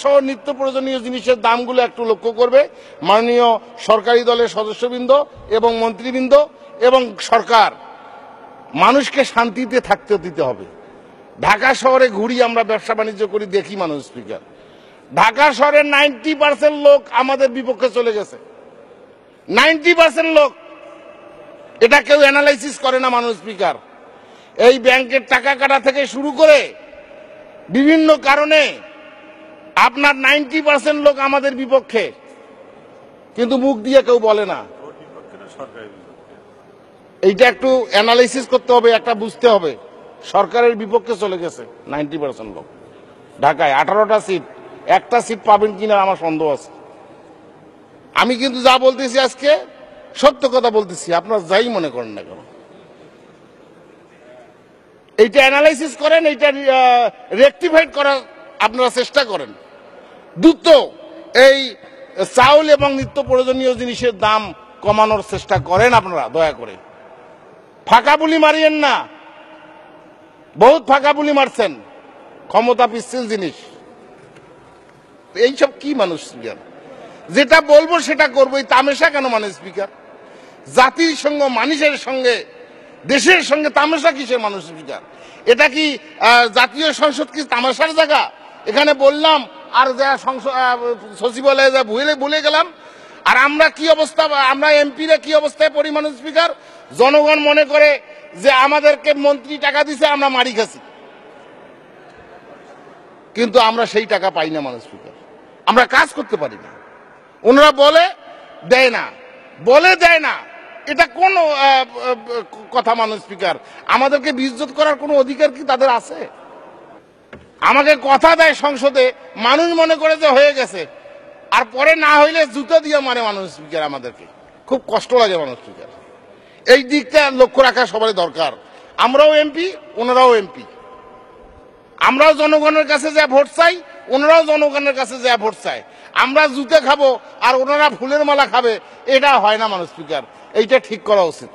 সহ নিত্য প্রয়োজনীয় জিনিসের দামগুলো একটু লক্ষ্য করবে মাননীয় সরকারি দলের সদস্যবৃন্দ এবং মন্ত্রীবৃন্দ এবং সরকার। মানুষকে শান্তিতে থাকতে দিতে হবে। ঢাকা শহরে ঘুরি, আমরা ব্যবসা বাণিজ্য করি, দেখি মানুষ স্পিকার, ঢাকা শহরের 90% লোক আমাদের বিপক্ষে চলে গেছে। 90% লোক, এটা কেউ অ্যানালাইসিস করে না মানুষ স্পিকার। এই ব্যাংকের টাকা কাটা থেকে শুরু করে বিভিন্ন কারণে আপনার 90% লোক আমাদের বিপক্ষে, কিন্তু মুখ দিয়ে কেউ বলে না। এইটা একটু অ্যানালাইসিস করতে হবে, একটা বুঝতে হবে। সরকারের বিপক্ষে চলে গেছে 90% লোক। ঢাকায় 18টা সিট, একটা সিট পাবেন কিনা আমার সন্দেহ আছে। আমি কিন্তু যা বলতেছি আজকে সত্য কথা বলতেছি, আপনারা যাই মনে করেন না কেন। এইটা অ্যানালাইসিস করেন, এইটা রেকটিফাইড করার আপনারা চেষ্টা করেন। দ্রুত এই চাউল এবং নিত্য প্রয়োজনীয় জিনিসের দাম কমানোর চেষ্টা করেন আপনারা, দয়া করে। ফাঁকা বুলি মারিয়েন না, বহুত ফাঁকা বুলি মারছেন, ক্ষমতা পিচ্ছিল জিনিস। এইসব কি মানুষ স্পিকার? যেটা বলবো সেটা করবো, এই তামেশা কেন মানুষ স্পিকার? জাতির সঙ্গে, মানুষের সঙ্গে, দেশের সঙ্গে তামাশা কিসের মানুষ স্পিকার? এটা কি জাতীয় সংসদ কি তামাশার জায়গা? এখানে বললাম আর যা সচিবালয়ে যা ভুলে গেলাম। আর আমরা কি অবস্থা, আমরা এমপিরা কি অবস্থায় পড়ি মানুষ স্পিকার? জনগণ মনে করে যে আমাদেরকে মন্ত্রী টাকা দিছে, আমরা মারি খাচ্ছি, কিন্তু আমরা সেই টাকা পাই না মানুষ স্পিকার। আমরা কাজ করতে পারি না। ওনারা বলে দেয় না, বলে দেয় না, এটা কোন কথা মানুষ স্পিকার? আমাদেরকে বিইজ্জত করার কোনো অধিকার কি তাদের আছে? আমাকে কথা দেয় সংসদে, মানুষ মনে করে যে হয়ে গেছে, আর পরে না হইলে জুতো দিয়ে মারে মানুষ স্পিকার। আমাদেরকে খুব কষ্ট লাগে মানুষ স্পিকার। এই দিকটা লক্ষ্য রাখা সবারই দরকার। আমরাও এমপি, ওনারাও এমপি। আমরাও জনগণের কাছে যা ভোট চাই, ওনারাও জনগণের কাছে যা ভোট চায়। আমরা জুতে খাবো আর ওনারা ফুলের মালা খাবে, এটা হয় না মানুষ স্পিকার। এইটা ঠিক করা উচিত।